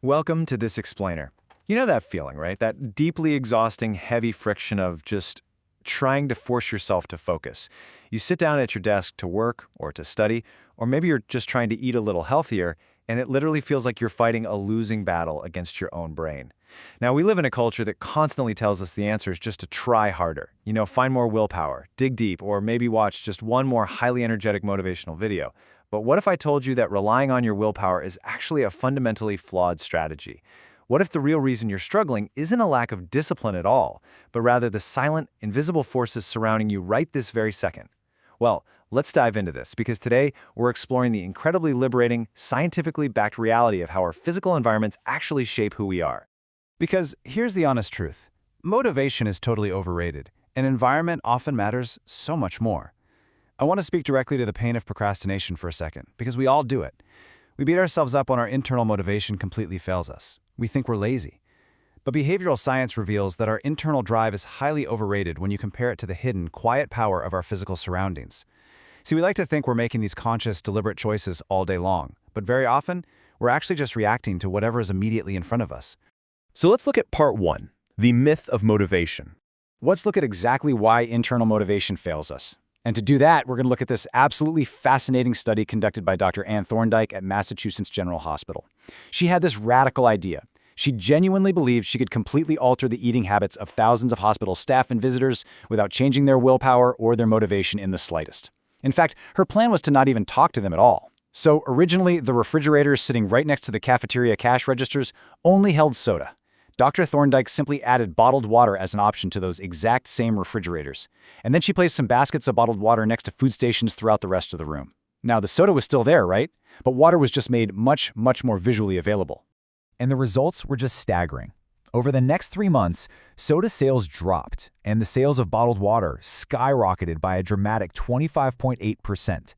Welcome to this explainer. You know that feeling, right? That deeply exhausting, heavy friction of just trying to force yourself to focus. You sit down at your desk to work or to study, or maybe you're just trying to eat a little healthier, and it literally feels like you're fighting a losing battle against your own brain. Now, we live in a culture that constantly tells us the answer is just to try harder. Find more willpower, dig deep, or maybe watch just one more highly energetic motivational video. But what if I told you that relying on your willpower is actually a fundamentally flawed strategy? What if the real reason you're struggling isn't a lack of discipline at all, but rather the silent, invisible forces surrounding you right this very second? Well, let's dive into this, because today we're exploring the incredibly liberating, scientifically backed reality of how our physical environments actually shape who we are. Because here's the honest truth. Motivation is totally overrated, and environment often matters so much more. I want to speak directly to the pain of procrastination for a second, because we all do it. We beat ourselves up when our internal motivation completely fails us. We think we're lazy. But behavioral science reveals that our internal drive is highly overrated when you compare it to the hidden, quiet power of our physical surroundings. See, we like to think we're making these conscious, deliberate choices all day long, but very often, we're actually just reacting to whatever is immediately in front of us. So let's look at part 1, the myth of motivation. Let's look at exactly why internal motivation fails us. And to do that, we're going to look at this absolutely fascinating study conducted by Dr. Anne Thorndike at Massachusetts General Hospital. She had this radical idea. She genuinely believed she could completely alter the eating habits of thousands of hospital staff and visitors without changing their willpower or their motivation in the slightest. In fact, her plan was to not even talk to them at all. So originally, the refrigerators sitting right next to the cafeteria cash registers only held soda. Dr. Thorndike simply added bottled water as an option to those exact same refrigerators. And then she placed some baskets of bottled water next to food stations throughout the rest of the room. Now, the soda was still there, right? But water was just made much more visually available. And the results were just staggering. Over the next 3 months, soda sales dropped, and the sales of bottled water skyrocketed by a dramatic 25.8%.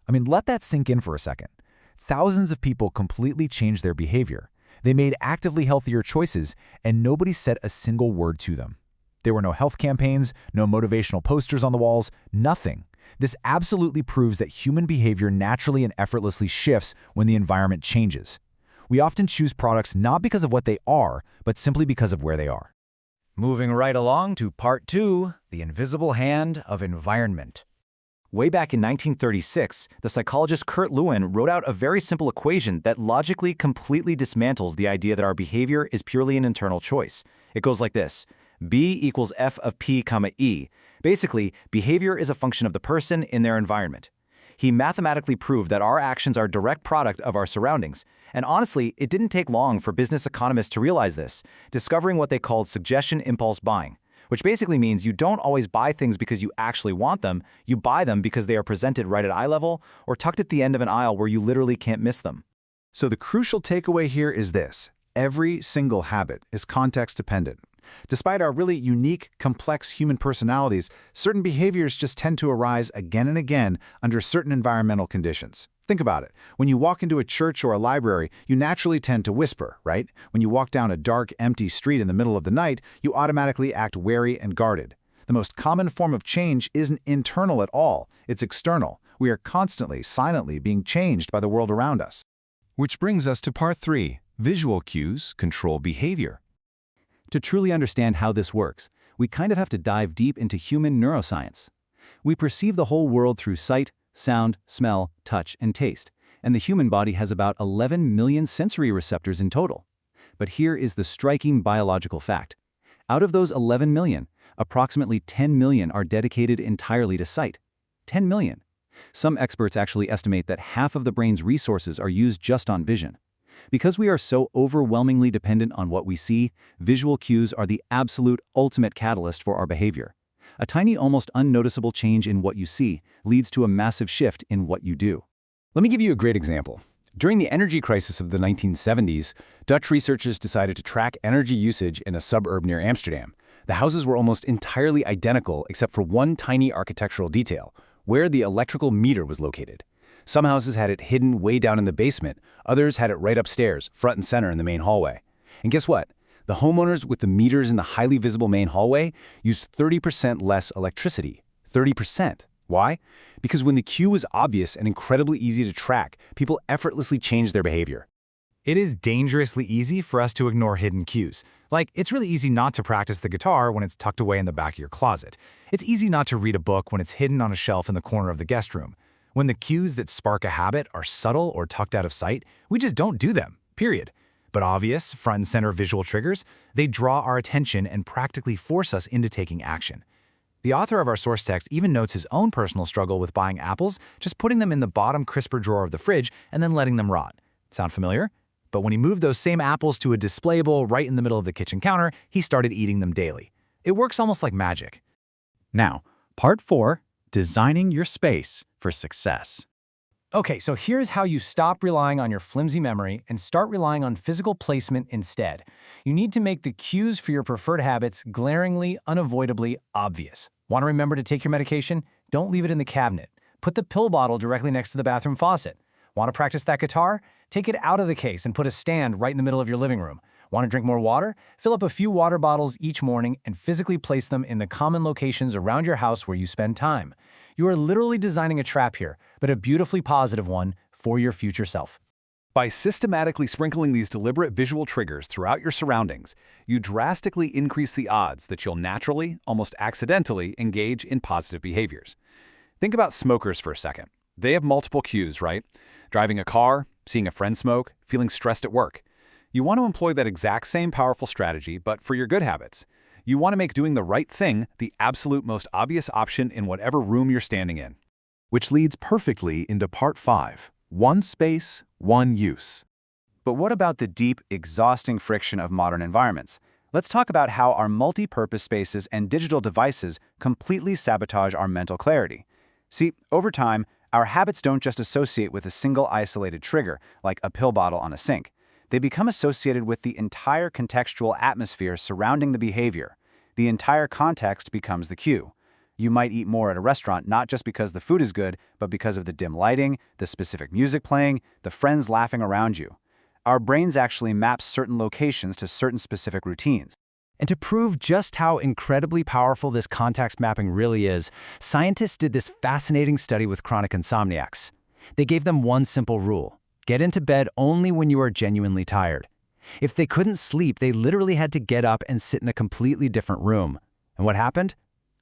Let that sink in for a second. Thousands of people completely changed their behavior. They made actively healthier choices, and nobody said a single word to them. There were no health campaigns, no motivational posters on the walls, nothing. This absolutely proves that human behavior naturally and effortlessly shifts when the environment changes. We often choose products not because of what they are, but simply because of where they are. Moving right along to part 2, the invisible hand of environment. Way back in 1936, the psychologist Kurt Lewin wrote out a very simple equation that logically completely dismantles the idea that our behavior is purely an internal choice. It goes like this: B equals F of P, E. Basically, behavior is a function of the person in their environment. He mathematically proved that our actions are a direct product of our surroundings. And honestly, it didn't take long for business economists to realize this, discovering what they called suggestion impulse buying, which basically means you don't always buy things because you actually want them, you buy them because they are presented right at eye level or tucked at the end of an aisle where you literally can't miss them. So the crucial takeaway here is this: every single habit is context dependent. Despite our really unique, complex human personalities, certain behaviors just tend to arise again and again under certain environmental conditions. Think about it. When you walk into a church or a library, you naturally tend to whisper, right? When you walk down a dark, empty street in the middle of the night, you automatically act wary and guarded. The most common form of change isn't internal at all. It's external. We are constantly, silently being changed by the world around us. Which brings us to part 3, visual cues control behavior. To truly understand how this works, we kind of have to dive deep into human neuroscience. We perceive the whole world through sight, sound, smell, touch, and taste, and the human body has about 11 million sensory receptors in total. But here is the striking biological fact. Out of those 11 million, approximately 10 million are dedicated entirely to sight. 10 million. Some experts actually estimate that half of the brain's resources are used just on vision. Because we are so overwhelmingly dependent on what we see, visual cues are the absolute ultimate catalyst for our behavior. A tiny, almost unnoticeable change in what you see leads to a massive shift in what you do. Let me give you a great example. During the energy crisis of the 1970s, Dutch researchers decided to track energy usage in a suburb near Amsterdam. The houses were almost entirely identical except for one tiny architectural detail, where the electrical meter was located. Some houses had it hidden way down in the basement, others had it right upstairs, front and center in the main hallway. And guess what? The homeowners with the meters in the highly visible main hallway used 30% less electricity. 30%. Why? Because when the cue was obvious and incredibly easy to track, people effortlessly changed their behavior. It is dangerously easy for us to ignore hidden cues. Like, it's really easy not to practice the guitar when it's tucked away in the back of your closet. It's easy not to read a book when it's hidden on a shelf in the corner of the guest room. When the cues that spark a habit are subtle or tucked out of sight, we just don't do them, period. But obvious, front and center visual triggers, they draw our attention and practically force us into taking action. The author of our source text even notes his own personal struggle with buying apples, just putting them in the bottom crisper drawer of the fridge and then letting them rot. Sound familiar? But when he moved those same apples to a displayable right in the middle of the kitchen counter, he started eating them daily. It works almost like magic. Now, part 4, designing your space for success. Okay, so here's how you stop relying on your flimsy memory and start relying on physical placement instead. You need to make the cues for your preferred habits glaringly, unavoidably obvious. Want to remember to take your medication? Don't leave it in the cabinet. Put the pill bottle directly next to the bathroom faucet. Want to practice that guitar? Take it out of the case and put a stand right in the middle of your living room. Want to drink more water? Fill up a few water bottles each morning and physically place them in the common locations around your house where you spend time. You are literally designing a trap here, but a beautifully positive one for your future self. By systematically sprinkling these deliberate visual triggers throughout your surroundings, you drastically increase the odds that you'll naturally, almost accidentally, engage in positive behaviors. Think about smokers for a second. They have multiple cues, right? Driving a car, seeing a friend smoke, feeling stressed at work. You want to employ that exact same powerful strategy, but for your good habits. You want to make doing the right thing the absolute most obvious option in whatever room you're standing in. Which leads perfectly into part 5, one space, one use. But what about the deep, exhausting friction of modern environments? Let's talk about how our multi-purpose spaces and digital devices completely sabotage our mental clarity. See, over time, our habits don't just associate with a single isolated trigger, like a pill bottle on a sink. They become associated with the entire contextual atmosphere surrounding the behavior. The entire context becomes the cue. You might eat more at a restaurant not just because the food is good, but because of the dim lighting, the specific music playing, the friends laughing around you. Our brains actually map certain locations to certain specific routines. And to prove just how incredibly powerful this context mapping really is, scientists did this fascinating study with chronic insomniacs. They gave them one simple rule: get into bed only when you are genuinely tired. If they couldn't sleep, they literally had to get up and sit in a completely different room. And what happened?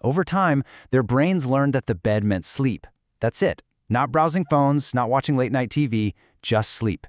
Over time, their brains learned that the bed meant sleep. That's it. Not browsing phones, not watching late-night TV, just sleep.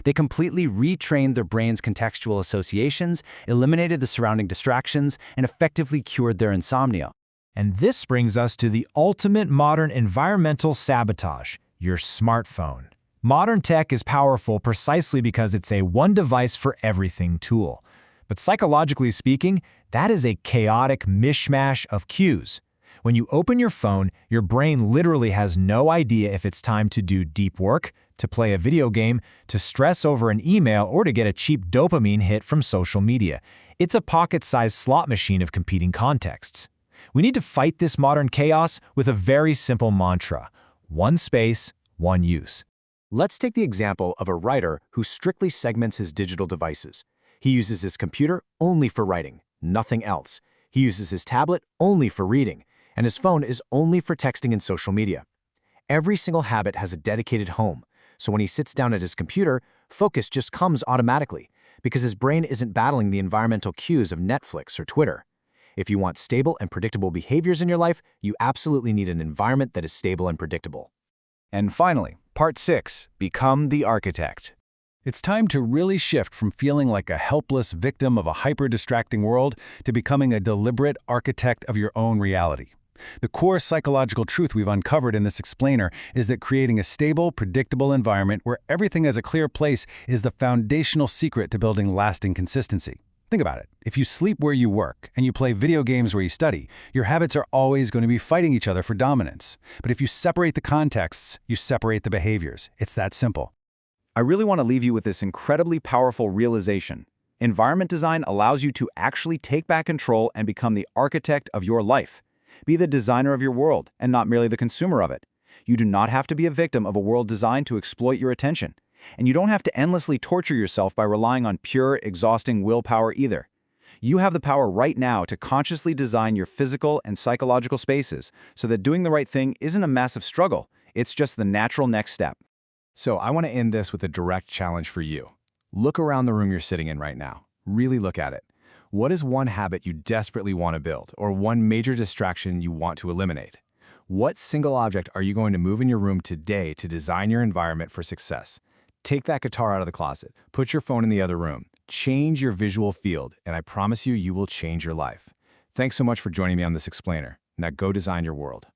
They completely retrained their brain's contextual associations, eliminated the surrounding distractions, and effectively cured their insomnia. And this brings us to the ultimate modern environmental sabotage: your smartphone. Modern tech is powerful precisely because it's a one-device-for-everything tool. But psychologically speaking, that is a chaotic mishmash of cues. When you open your phone, your brain literally has no idea if it's time to do deep work, to play a video game, to stress over an email, or to get a cheap dopamine hit from social media. It's a pocket-sized slot machine of competing contexts. We need to fight this modern chaos with a very simple mantra: one space, one use. Let's take the example of a writer who strictly segments his digital devices. He uses his computer only for writing, nothing else. He uses his tablet only for reading, and his phone is only for texting and social media. Every single habit has a dedicated home, so when he sits down at his computer, focus just comes automatically, because his brain isn't battling the environmental cues of Netflix or Twitter. If you want stable and predictable behaviors in your life, you absolutely need an environment that is stable and predictable. And finally, part 6, become the architect. It's time to really shift from feeling like a helpless victim of a hyper-distracting world to becoming a deliberate architect of your own reality. The core psychological truth we've uncovered in this explainer is that creating a stable, predictable environment where everything has a clear place is the foundational secret to building lasting consistency. Think about it. If you sleep where you work and you play video games where you study, your habits are always going to be fighting each other for dominance. But if you separate the contexts, you separate the behaviors. It's that simple. I really want to leave you with this incredibly powerful realization. Environment design allows you to actually take back control and become the architect of your life. Be the designer of your world and not merely the consumer of it. You do not have to be a victim of a world designed to exploit your attention. And you don't have to endlessly torture yourself by relying on pure, exhausting willpower either. You have the power right now to consciously design your physical and psychological spaces so that doing the right thing isn't a massive struggle. It's just the natural next step. So I want to end this with a direct challenge for you. Look around the room you're sitting in right now. Really look at it. What is one habit you desperately want to build, or one major distraction you want to eliminate? What single object are you going to move in your room today to design your environment for success? Take that guitar out of the closet. Put your phone in the other room. Change your visual field, and I promise you, you will change your life. Thanks so much for joining me on this explainer. Now go design your world.